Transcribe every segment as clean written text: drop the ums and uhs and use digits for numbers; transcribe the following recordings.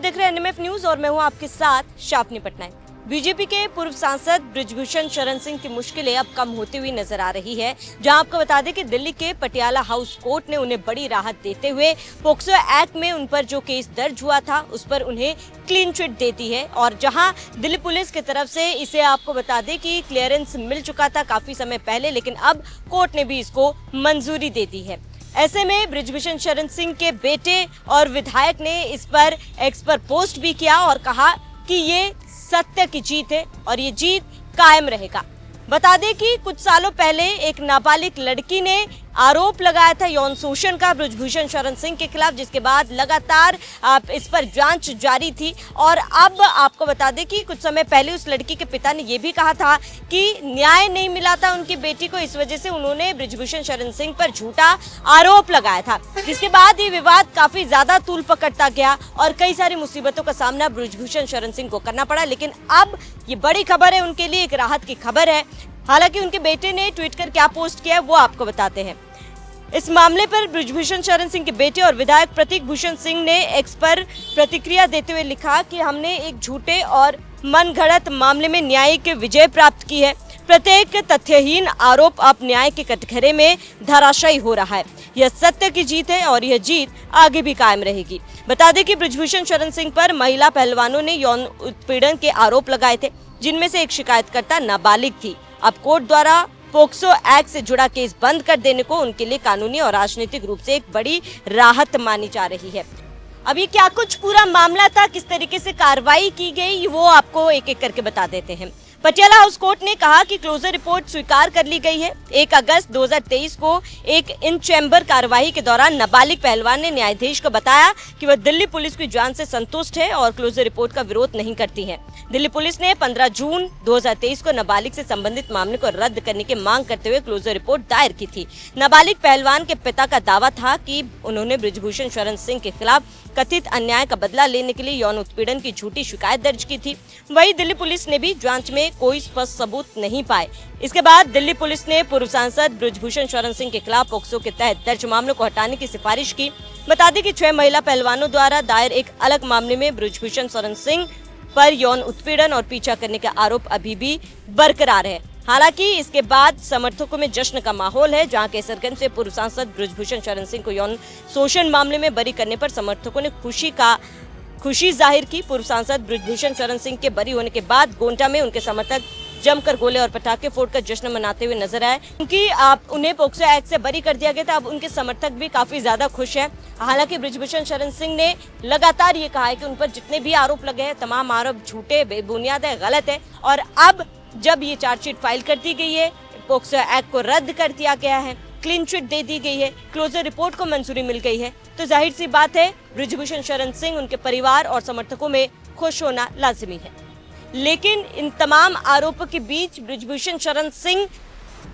देख रहे हैं एनएमएफ न्यूज और मैं हूं आपके साथ शाफनी पटनायक। बीजेपी के पूर्व सांसद बृजभूषण शरण सिंह की मुश्किलें अब कम होती हुई नजर आ रही है, जहां आपको बता दें कि दिल्ली के पटियाला हाउस कोर्ट ने उन्हें बड़ी राहत देते हुए पोक्सो एक्ट में उन पर जो केस दर्ज हुआ था उस पर उन्हें क्लीन चिट दे दी है। और जहां दिल्ली पुलिस की तरफ से इसे आपको बता दें कि क्लियरेंस मिल चुका था काफी समय पहले, लेकिन अब कोर्ट ने भी इसको मंजूरी दे दी है। ऐसे में बृजभूषण शरण सिंह के बेटे और विधायक ने इस पर एक्स पर पोस्ट भी किया और कहा कि ये सत्य की जीत है और ये जीत कायम रहेगा। बता दें कि कुछ सालों पहले एक नाबालिग लड़की ने आरोप लगाया था यौन शोषण का बृजभूषण शरण सिंह के खिलाफ, जिसके बाद लगातार इस पर जांच जारी थी। और अब आपको बता दें कि कुछ समय पहले उस लड़की के पिता ने यह भी कहा था कि न्याय नहीं मिला था उनकी बेटी को, इस वजह से उन्होंने बृजभूषण शरण सिंह पर झूठा आरोप लगाया था। जिसके बाद ये विवाद काफी ज्यादा तूल पकड़ता गया और कई सारी मुसीबतों का सामना बृजभूषण शरण सिंह को करना पड़ा। लेकिन अब ये बड़ी खबर है, उनके लिए एक राहत की खबर है। हालांकि उनके बेटे ने ट्वीट कर क्या पोस्ट किया है वो आपको बताते हैं। इस मामले पर बृजभूषण शरण सिंह के बेटे और विधायक प्रतीक भूषण सिंह ने एक्स पर प्रतिक्रिया देते हुए लिखा कि हमने एक झूठे और मनगढ़ंत मामले में न्यायिक विजय प्राप्त की है। प्रत्येक तथ्यहीन आरोप अब न्याय के कटघरे में धराशायी हो रहा है। यह सत्य की जीत है और यह जीत आगे भी कायम रहेगी। बता दें कि बृजभूषण शरण सिंह पर महिला पहलवानों ने यौन उत्पीड़न के आरोप लगाए थे, जिनमें से एक शिकायतकर्ता नाबालिग थी। अब कोर्ट द्वारा पोक्सो एक्ट से जुड़ा केस बंद कर देने को उनके लिए कानूनी और राजनीतिक रूप से एक बड़ी राहत मानी जा रही है। अभी क्या कुछ पूरा मामला था, किस तरीके से कार्रवाई की गई, वो आपको एक एक करके बता देते हैं। पटियाला हाउस कोर्ट ने कहा कि क्लोजर रिपोर्ट स्वीकार कर ली गई है। 1 अगस्त 2023 को एक इन चैम्बर कार्यवाही के दौरान नाबालिग पहलवान ने न्यायाधीश को बताया कि वह दिल्ली पुलिस की जांच से संतुष्ट है और क्लोजर रिपोर्ट का विरोध नहीं करती है। दिल्ली पुलिस ने 15 जून 2023 को नाबालिग से संबंधित मामले को रद्द करने की मांग करते हुए क्लोजर रिपोर्ट दायर की थी। नाबालिग पहलवान के पिता का दावा था कि उन्होंने बृजभूषण शरण सिंह के खिलाफ कथित अन्याय का बदला लेने के लिए यौन उत्पीड़न की झूठी शिकायत दर्ज की थी। वहीं दिल्ली पुलिस ने भी जांच में कोई स्पष्ट सबूत नहीं पाए। इसके बाद दिल्ली पुलिस ने पूर्व सांसद बृजभूषण शरण सिंह के खिलाफ पोक्सो के तहत दर्ज मामलों को हटाने की सिफारिश की। बता दें कि 6 महिला पहलवानों द्वारा दायर एक अलग मामले में बृजभूषण शरण सिंह पर यौन उत्पीड़न और पीछा करने का आरोप अभी भी बरकरार है। हालांकि इसके बाद समर्थकों में जश्न का माहौल है, जहां केसरगंज से पूर्व सांसद बृजभूषण शरण सिंह को यौन शोषण मामले में बरी करने पर समर्थकों ने खुशी जाहिर की। पूर्व सांसद बृजभूषण शरण सिंह के बरी होने के बाद गोंडा में उनके समर्थक जमकर गोले और पटाखे फोड़कर जश्न मनाते हुए नजर आए, क्योंकि उन्हें पोक्सो एक्ट से बरी कर दिया गया था। अब उनके समर्थक भी काफी ज्यादा खुश हैं। हालांकि बृजभूषण शरण सिंह ने लगातार ये कहा है कि उन पर जितने भी आरोप लगे हैं तमाम आरोप झूठे, बेबुनियाद है, गलत है। और अब जब ये चार्जशीट फाइल कर दी गई है, पोक्सो एक्ट को रद्द कर दिया गया है, क्लीन चिट दे दी गई है, क्लोजर रिपोर्ट को मंजूरी मिल गई है, तो जाहिर सी बात है बृजभूषण शरण सिंह, उनके परिवार और समर्थकों में खुश होना लाजिमी है। लेकिन इन तमाम आरोपों के बीच बृजभूषण शरण सिंह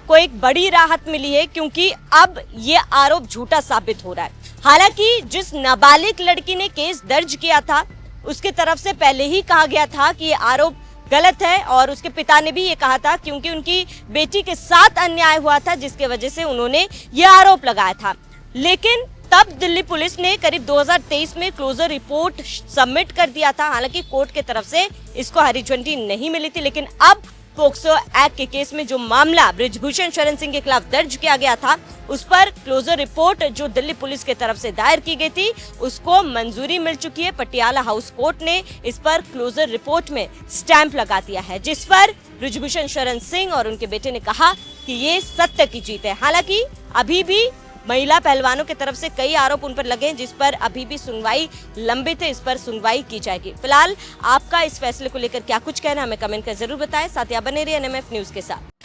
को एक बड़ी राहत मिली है, क्योंकि अब ये आरोप झूठा साबित हो रहा है। हालांकि जिस नाबालिग लड़की ने केस दर्ज किया था उसके तरफ से पहले ही कहा गया था कि ये आरोप गलत है और उसके पिता ने भी ये कहा था, क्योंकि उनकी बेटी के साथ अन्याय हुआ था जिसके वजह से उन्होंने ये आरोप लगाया था। लेकिन तब दिल्ली पुलिस ने करीब 2023 में क्लोजर रिपोर्ट सबमिट कर दिया था। हालांकि कोर्ट की तरफ से इसको हरी झंडी नहीं मिली थी, लेकिन अब पोक्सो एक्ट के केस में जो मामला बृजभूषण शरण सिंह के खिलाफ दर्ज किया गया था उस पर क्लोजर रिपोर्ट जो दिल्ली पुलिस की तरफ से दायर की गई थी उसको मंजूरी मिल चुकी है। पटियाला हाउस कोर्ट ने इस पर क्लोजर रिपोर्ट में स्टैंप लगा दिया है, जिस पर बृजभूषण शरण सिंह और उनके बेटे ने कहा कि ये सत्य की जीत है। हालांकि अभी भी महिला पहलवानों की तरफ से कई आरोप उन पर लगे हैं, जिस पर अभी भी सुनवाई लंबित है, इस पर सुनवाई की जाएगी। फिलहाल आपका इस फैसले को लेकर क्या कुछ कहना है हमें कमेंट कर जरूर बताएं। साथ ही आप बने रहिए एनएमएफ न्यूज के साथ।